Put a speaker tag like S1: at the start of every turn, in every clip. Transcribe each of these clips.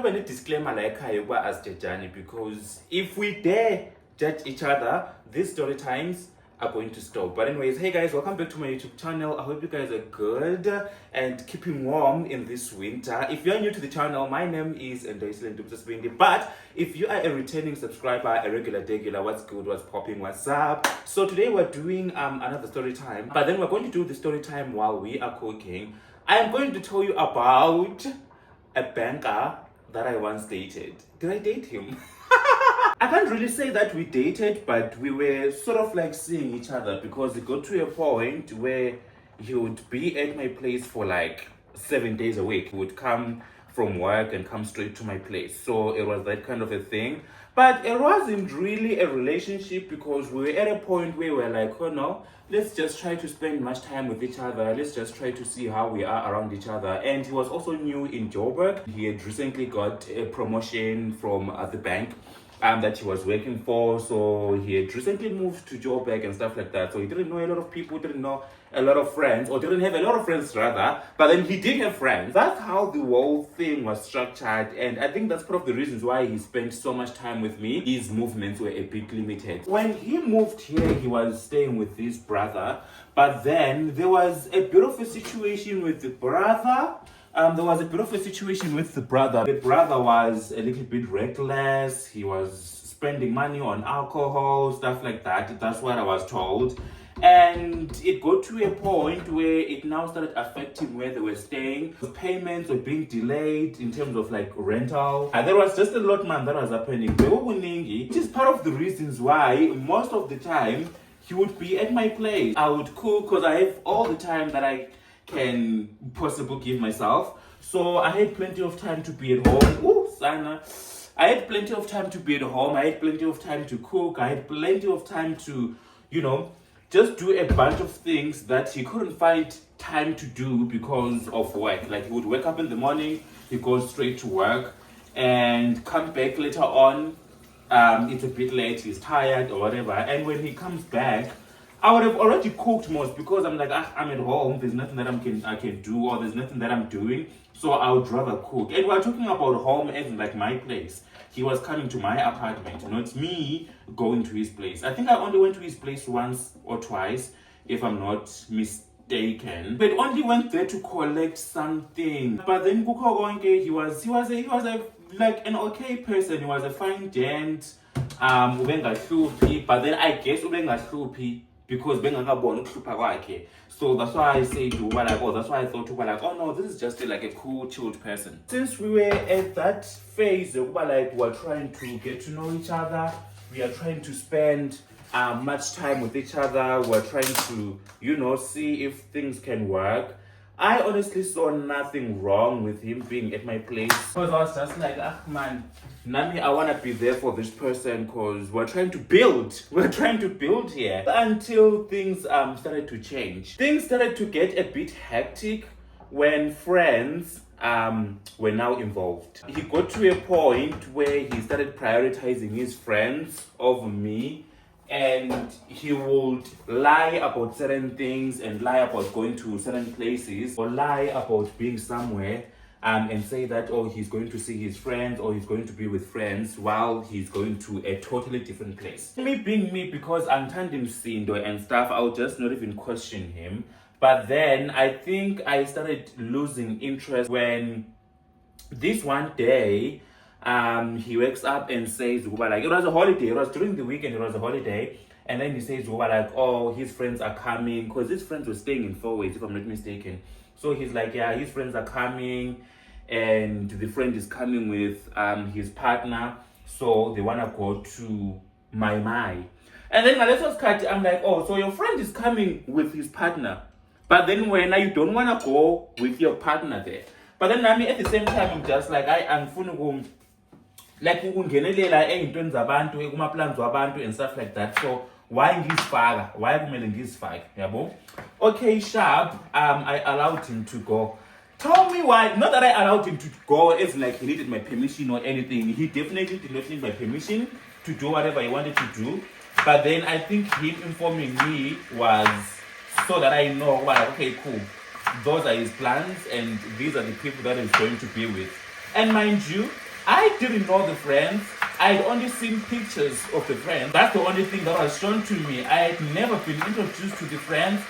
S1: kuba ne-disclaimer la ekhaya ukuba asijajani, because if we dare judge each other, these story times are going to stop. But anyways, hey guys, welcome back to my YouTube channel. I hope you guys are good and keeping warm in this winter. If you're new to the channel, my name is Ndoisile Ndubusasibindi. But if you are a returning subscriber, a regular degular, what's good, what's popping, what's up? So today we're doing another story time, but then we're going to do the story time while we are cooking. I am going to tell you about a banker that I once dated. Did I date him? I can't really say that we dated, but we were sort of like seeing each other, because it got to a point where he would be at my place for like 7 days a week. He would come from work and come straight to my place. So it was that kind of a thing. But it wasn't really a relationship, because we were at a point where we were like, oh no, let's just try to spend much time with each other. Let's just try to see how we are around each other. And he was also new in Joburg. He had recently got a promotion from the bank that he was working for. So he had recently moved to Joburg and stuff like that. So he didn't know a lot of people, didn't know a lot of friends, or didn't have a lot of friends rather, but then he did have friends. That's how the whole thing was structured, and I think that's part of the reasons why he spent so much time with me. His movements were a bit limited. When he moved here, he was staying with his brother, but then there was a bit of a situation with the brother. The brother was a little bit reckless. He was spending money on alcohol, stuff like that. That's what I was told. And it got to a point where it now started affecting where they were staying. The payments were being delayed in terms of like rental. And there was just a lot, man, that was happening. Which is part of the reasons why most of the time he would be at my place. I would cook because I have all the time that I can possibly give myself. So I had plenty of time to be at home. Ooh, Sana. I had plenty of time to be at home. I had plenty of time to cook. I had plenty of time to, just do a bunch of things that he couldn't find time to do because of work. Like he would wake up in the morning, he goes straight to work, and come back later on. It's a bit late, he's tired or whatever. And when he comes back, I would have already cooked most, because I'm like, I'm at home, there's nothing that I can do, or there's nothing that I'm doing, so I would rather cook. And we're talking about home as in like my place. He was coming to my apartment, not me going to his place. I think I only went to his place once or twice, if I'm not mistaken. But only went there to collect something. But then he was like an okay person. He was a fine gent. But then I guess because so that's why I say that's why I thought oh no, this is just like a cool, chilled person. Since we were at that phase we're trying to get to know each other, we are trying to spend much time with each other, we're trying to see if things can work. I honestly saw nothing wrong with him being at my place, because I was just like, man, Nami, I want to be there for this person, because we're trying to build here. Until things started to change. Things started to get a bit hectic when friends were now involved. He got to a point where he started prioritizing his friends over me. And he would lie about certain things, and lie about going to certain places, or lie about being somewhere, and say that, oh, he's going to see his friends, or he's going to be with friends, while he's going to a totally different place. Me being me, because I'm Tandim Sindo and stuff, I'll just not even question him. But then I think I started losing interest when this one day, he wakes up and says, it was a holiday, it was during the weekend, it was a holiday, and then he says, oh, his friends are coming, because his friends were staying in Fourways, if I'm not mistaken. So he's like, yeah, his friends are coming, and the friend is coming with his partner, so they want to go to Mai. And then I'm like, oh, so your friend is coming with his partner, but then when you don't want to go with your partner there. But then at the same time, I'm just like, I'm going like ukungenelela ey'ntweni zabantu kuma-plans wabantu and stuff like that. So why kumele ngizifake, yabo? Okay, sharp. I allowed him to go. Tell me why. Not that I allowed him to go as like he needed my permission or anything. He definitely did not need my permission to do whatever he wanted to do. But then I think him informing me was so that I know, okay, cool, those are his plans and these are the people that he's going to be with. And mind you, I didn't know the friends. I had only seen pictures of the friends. That's the only thing that was shown to me. I had never been introduced to the friends.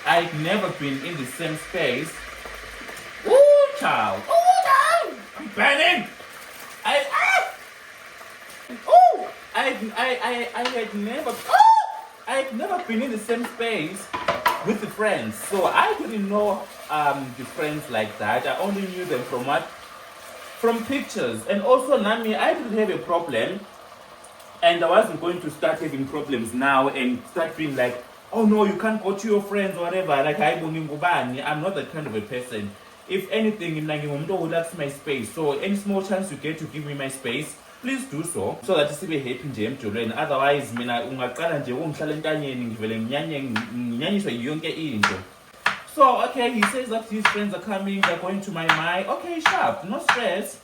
S1: I had never been in the same space. Ooh, child. Ooh, child. I'm burning. I had never been in the same space with the friends, so I didn't know the friends like that. I only knew them from what? From pictures. And also, Nami, I didn't have a problem, and I wasn't going to start having problems now and start being like, oh no, you can't go to your friends or whatever. Like, I'm not that kind of a person. If anything, I'm who likes my space. So any small chance you get to give me my space, please do so that sibe happy nje emjolweni. Otherwise mina ungaqala nje ungihlala entanyeni ngivele nginyanyiswe yonke into. So okay, he says that his friends are coming, they're going to my. Okay, sharp, no stress.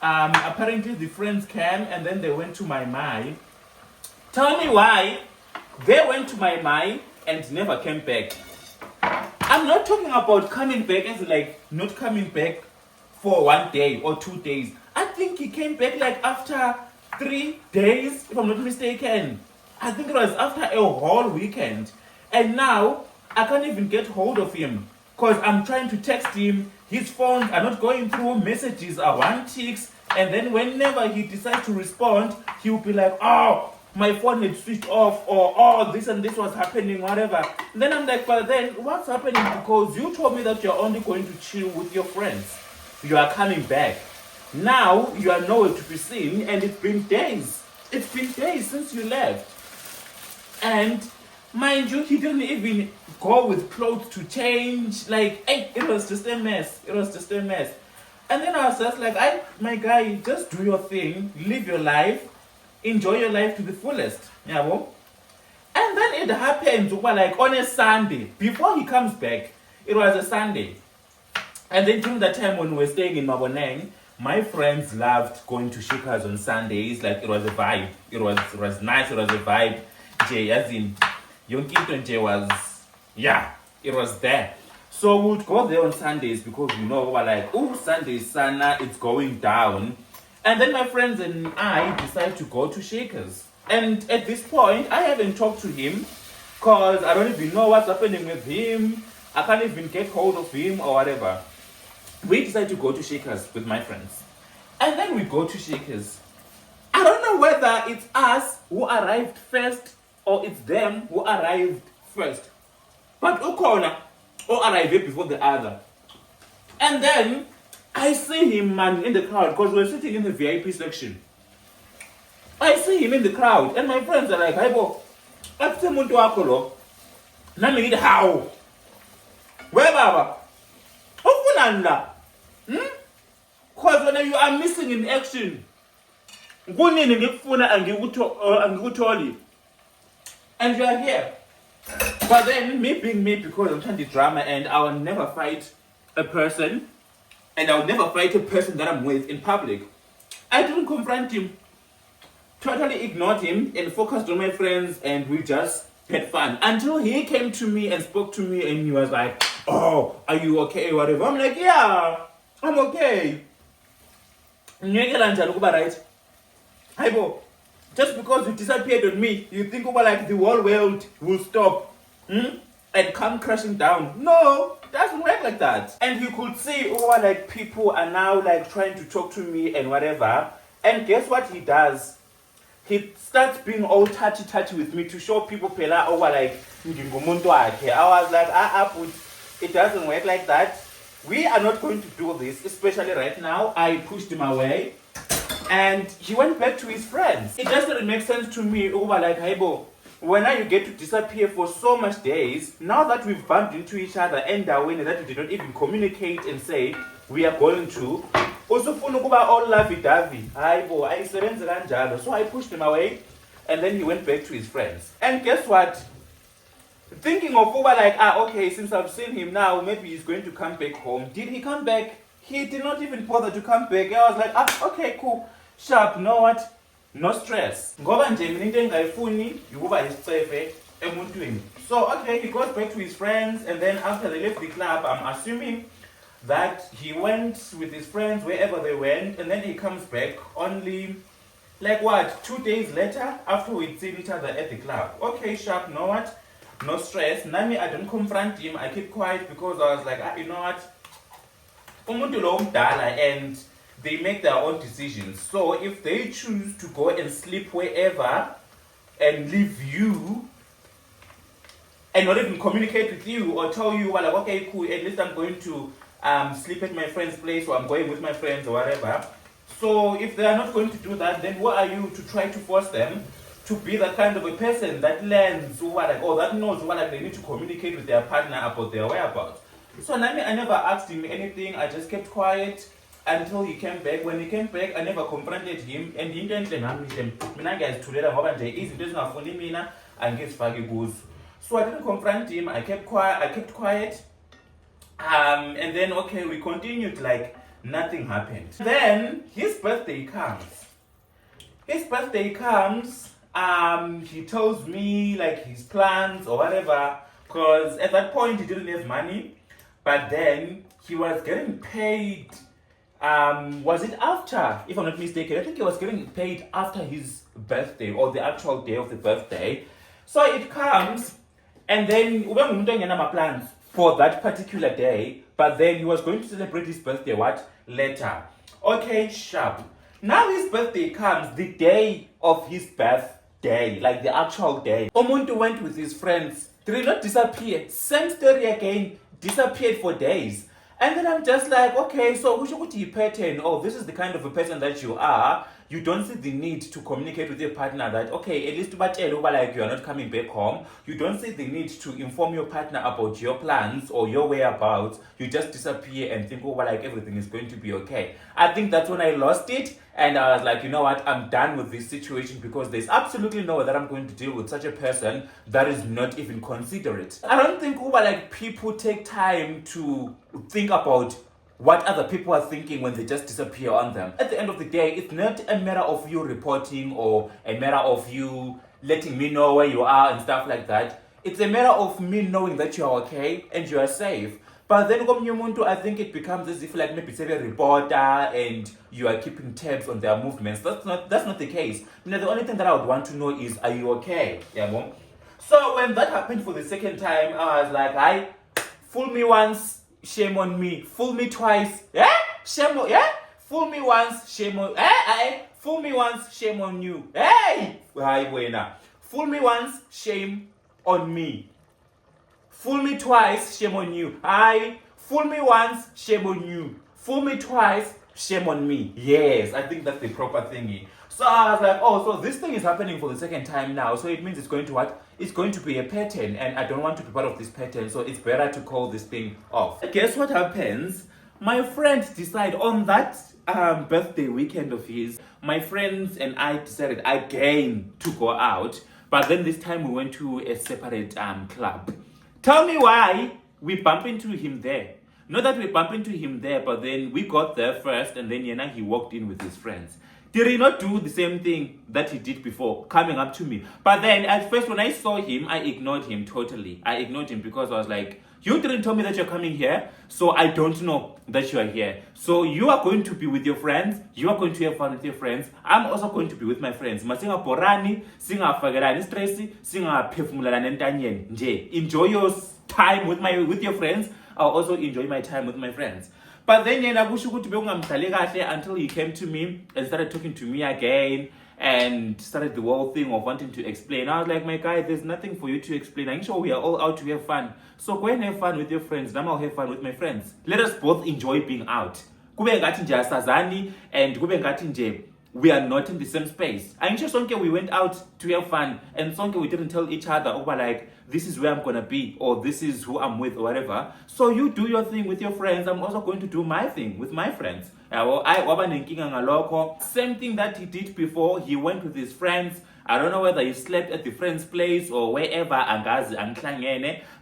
S1: Apparently the friends came and then they went to my. Tell me why they went to my and never came back. I'm not talking about coming back as like not coming back for 1 day or 2 days. I think he came back like after 3 days, if I'm not mistaken. I think it was after a whole weekend. And now I can't even get hold of him because I'm trying to text him. His phones are not going through, messages are one ticks, and then whenever he decides to respond, he'll be like, oh, my phone had switched off, or oh, this and this was happening, whatever. Then I'm like, but then what's happening? Because you told me that you're only going to chill with your friends. You are coming back. Now you are nowhere to be seen, and it's been days. It's been days since you left. And mind you, he didn't even go with clothes to change. Like, hey, it was just a mess. It was just a mess. And then I was just like, my guy, just do your thing, live your life, enjoy your life to the fullest. Yeah, well? And then it happened like on a Sunday. Before he comes back, it was a Sunday. And then during that time when we were staying in Maboneng, my friends loved going to Shikha's on Sundays. Like, it was a vibe. It was nice. It was a vibe. Jay, as in, Yonkito and Jay was, yeah, it was there. So we would go there on Sundays because we know we're like, oh, Sunday, Sana, it's going down. And then my friends and I decided to go to Shakers. And at this point, I haven't talked to him because I don't even know what's happening with him. I can't even get hold of him or whatever. We decided to go to Shakers with my friends. And then we go to Shakers. I don't know whether it's us who arrived first or it's them who arrived first. But Ukona or arrived before the other. And then I see him, man, in the crowd because we're sitting in the VIP section. I see him in the crowd and my friends are like, hey, bo, what's the muntu wako lo? Nami need how? Where baba? Ufunanda? Because when you are missing in action, kunini ngikufuna angikutholi, and you are here. But then me being me, because I'm trying to drama and I will never fight a person, and I will never fight a person that I'm with in public. I didn't confront him. Totally ignored him and focused on my friends, and we just had fun until he came to me and spoke to me and he was like, oh, are you okay, whatever. I'm like, yeah, I'm okay. Right? Just because you disappeared on me, you think about like the whole world will stop and come crashing down. No, it doesn't work like that. And you could see like people are now like trying to talk to me and whatever. And guess what he does? He starts being all touchy with me to show people pela over like I was like, it doesn't work like that. We are not going to do this, especially right now. I pushed him away and he went back to his friends. It doesn't make sense to me over like, hey bo, when you get to disappear for so much days, now that we've bumped into each other and that we did not even communicate and say we are going to also all lovey-dovey. So I pushed him away and then he went back to his friends. And guess what? Thinking of over like, okay, since I've seen him now, maybe he's going to come back home. Did he come back? He did not even bother to come back. I was like, okay, cool. Sharp, you know what? No stress. So okay, he goes back to his friends, and then after they left the club, I'm assuming that he went with his friends wherever they went, and then he comes back only like what, 2 days later after we'd seen each other at the club. Okay, sharp, know what? No stress. Nami, I don't confront him. I keep quiet because I was like, you know what? Umuntu lo umdala, and they make their own decisions. So if they choose to go and sleep wherever and leave you and not even communicate with you or tell you, well, like, okay, cool, at least I'm going to sleep at my friend's place, or I'm going with my friends or whatever. So if they are not going to do that, then what are you to try to force them to be that kind of a person that learns, or like, or that knows what, like, they need to communicate with their partner about their whereabouts? So Nami, I never asked him anything. I just kept quiet until he came back. When he came back, I never confronted him. And into enhle ngami nje mina ngiyazithulela ngoba nje izinto ezingafuni mina angizifaki kuzo. So I didn't confront him. I kept quiet. And then okay, we continued like nothing happened. Then his birthday comes. He tells me like his plans or whatever, because at that point he didn't have money, but then he was getting paid. Was it after, if I'm not mistaken, I think he was getting paid after his birthday or the actual day of the birthday. So it comes, and then ube ngumuntu engenama plans for that particular day, but then he was going to celebrate his birthday later. Okay, sharp. Now his birthday comes, the day of his birthday, like the actual day. Umuntu went with his friends, did not disappear. Same story again, disappeared for days. And then I'm just like, okay, so which pattern? Oh, this is the kind of a person that you are. You don't see the need to communicate with your partner that, okay, at least like you are not coming back home. You don't see the need to inform your partner about your plans or your whereabouts. You just disappear and think, like everything is going to be okay. I think that's when I lost it. And I was like, you know what, I'm done with this situation, because there's absolutely no way that I'm going to deal with such a person that is not even considerate. I don't think like people take time to think about what other people are thinking when they just disappear on them. At the end of the day, it's not a matter of you reporting or a matter of you letting me know where you are and stuff like that. It's a matter of me knowing that you are okay and you are safe. But then I think it becomes as if like maybe it's a reporter and you are keeping tabs on their movements. That's not the case. The only thing that I would want to know is, are you okay? Yeah, so when that happened for the second time, I was like, fool me once, shame on me. Fool me twice, shame on, fool me once, shame on, fool me once, shame on you. Hey, fool me once, shame on me. Fool me twice, shame on you. Fool me once, shame on you. Fool me twice, shame on me. Yes, I think that's the proper thingy. So I was like, so this thing is happening for the second time now. So it means it's going to what? It's going to be a pattern, and I don't want to be part of this pattern. So it's better to call this thing off. Guess what happens? My friends decide on that birthday weekend of his, my friends and I decided again to go out. But then this time we went to a separate club. Tell me why we bump into him there. Not that we bump into him there, but then we got there first, and then he walked in with his friends. Did he not do the same thing that he did before, coming up to me? But then at first when I saw him, I ignored him totally. I ignored him because I was like, you didn't tell me that you're coming here, so I don't know that you are here. So you are going to be with your friends, you are going to have fun with your friends. I'm also going to be with my friends. Masinga borani, singa fagerani stressi, singa phefumulelani entanyeni. Nje, enjoy your time with your friends. I'll also enjoy my time with my friends. But then until he came to me and started talking to me again and started the whole thing of wanting to explain. I was like, my guy, there's nothing for you to explain. I'm sure we are all out to have fun. So go and have fun with your friends. Now I'll have fun with my friends. Let us both enjoy being out. Kube ngathi nje asazani and kube ngathi nje we are not in the same space. I'm sure sonke we went out to have fun, and sonke we didn't tell each other over like, this is where I'm gonna be, or this is who I'm with, or whatever. So you do your thing with your friends. I'm also going to do my thing with my friends. Same thing that he did before. He went with his friends. I don't know whether he slept at the friend's place or wherever,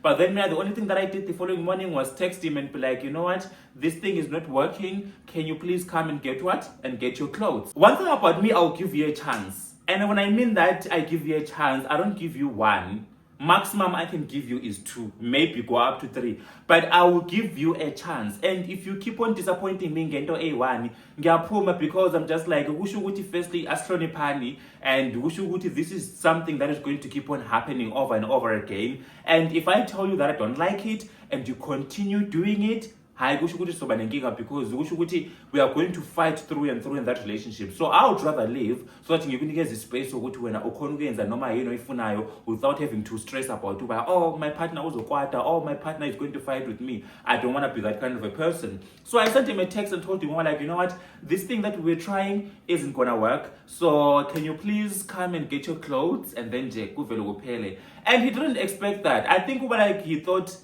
S1: but then the only thing that I did the following morning was text him and be like, you know what, this thing is not working. Can you please come and get what? And get your clothes. One thing about me, I'll give you a chance. And when I mean that I give you a chance, I don't give you one. maximum I can give you is 2, maybe go up to 3, but I will give you a chance. And if you keep on disappointing me ngento eyi-1, ngiyaphuma, because I'm just like, kusho ukuthi firstly asihloniphani, and kusho ukuthi this is something that is going to keep on happening over and over again. And if I tell you that I don't like it and you continue doing it, hayi kusho ukuthi soba nenkinga, because kusho ukuthi we are going to fight through and through in that relationship. So I would rather leave, so that ngikunikeze ispace ukuthi wena ukhona ukuyenza noma yini oyifunayo without having to stress about uba, oh, my partner uzokwata, oh, my partner is going to fight with me. I don't want to be that kind of a person. So I sent him a text and told him, well, like, you know what, this thing that we're trying isn't gonna work, so can you please come and get your clothes and then je kuvele kuphele. And he didn't expect that. I think uba like he thought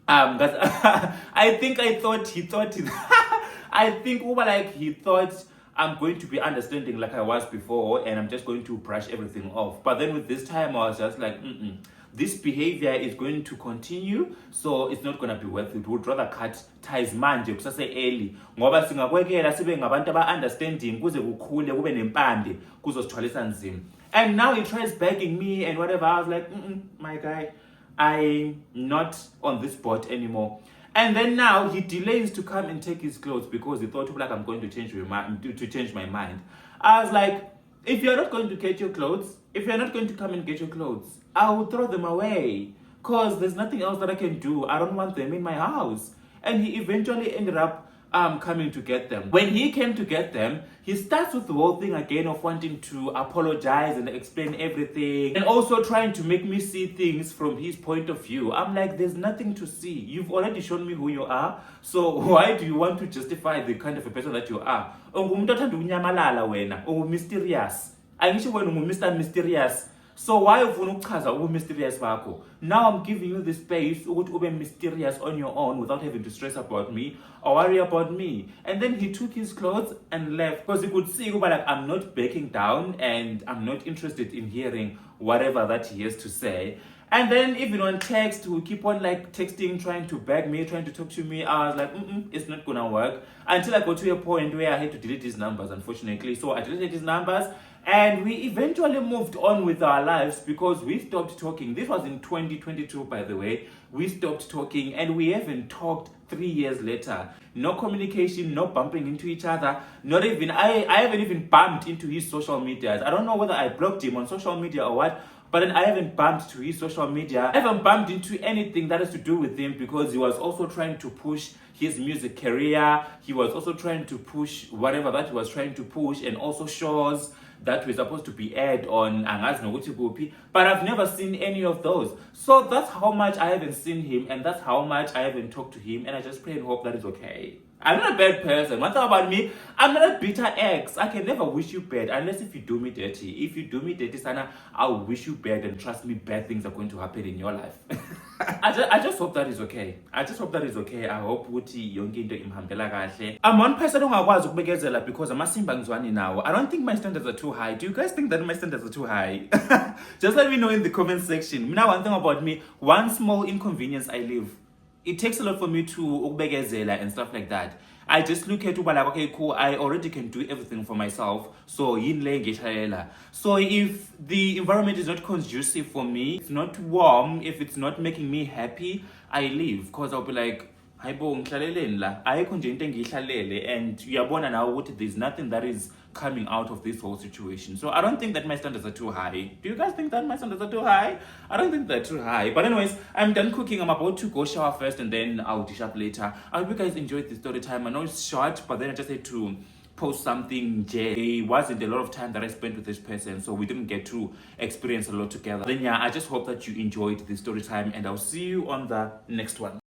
S1: I think he thought I'm going to be understanding like I was before, and I'm just going to brush everything off. But then with this time, I was just like, this behavior is going to continue, so it's not going to be worth it. Would rather cut ties manje kusase early, ngoba singakwekela sibe ngabantu aba-understanding kuze kukhule kube nempande kuzosithwalisa nzima. And now he tries begging me and whatever. I was like, my guy, I'm not on this boat anymore. And then now he delays to come and take his clothes because he thought like I'm going to change my mind. I was like, if you're not going to get your clothes, if you're not going to come and get your clothes, I will throw them away, because there's nothing else that I can do. I don't want them in my house. And he eventually ended up coming to get them. When he came to get them, he starts with the whole thing again of wanting to apologize and explain everything, and also trying to make me see things from his point of view. I'm like, there's nothing to see. You've already shown me who you are, so why do you want to justify the kind of a person that you are? Ungumuntu othanda ukunyamalala wena, mysterious. Angisho wena Mr. Mysterious. So why ufuna ukuchaza ubu-mysterious bakho? Now I'm giving you the space ukuthi ube mysterious on your own without having to stress about me or worry about me. And then he took his clothes and left, because he could see like I'm not backing down and I'm not interested in hearing whatever that he has to say. And then even on text, we keep on like texting, trying to beg me, trying to talk to me. I was like, it's not gonna work. Until I got to a point where I had to delete his numbers, unfortunately. So I deleted his numbers, and we eventually moved on with our lives because we stopped talking. This was in 2022, by the way. We stopped talking, and we haven't talked 3 years later. No communication, no bumping into each other. Not even, I haven't even bumped into his social medias. I don't know whether I blocked him on social media or what, but then I haven't bumped to his social media. I haven't bumped into anything that has to do with him, because he was also trying to push his music career. He was also trying to push whatever that he was trying to push, and also shows that we're supposed to be aired on Angazi Nokuthi Kuphi, but I've never seen any of those. So that's how much I haven't seen him, and that's how much I haven't talked to him, and I just pray and hope that is okay. I'm not a bad person. One thing about me, I'm not a bitter ex. I can never wish you bad unless if you do me dirty. If you do me dirty, Sana, I'll wish you bad, and trust me, bad things are going to happen in your life. I just hope that is okay. I just hope that is okay. I hope ukuthi yonke into imhambela kahle. I'm one person ongakwazi ukubekezela because amasimba ngizwani nawo. I don't think my standards are too high. Do you guys think that my standards are too high? Just let me know in the comment section. Now, one thing about me, one small inconvenience I live, it takes a lot for me to ukubekezela and stuff like that. I just look at uba like, okay, cool, I already can do everything for myself. So so if the environment is not conducive for me, it's not warm, if it's not making me happy, I leave, because I'll be like, hayibo ngihlaleleni la, ayikho nje into engihlalele, and uyabona now ukuthi there's nothing that is coming out of this whole situation. So I don't think that my standards are too high. Do you guys think that my standards are too high? I don't think they're too high. But anyways, I'm done cooking. I'm about to go shower first, and then I'll dish up later. I hope you guys enjoyed this story time. I know it's short, but then I just had to post something. There wasn't a lot of time that I spent with this person, so we didn't get to experience a lot together. Then yeah, I just hope that you enjoyed this story time, and I'll see you on the next one.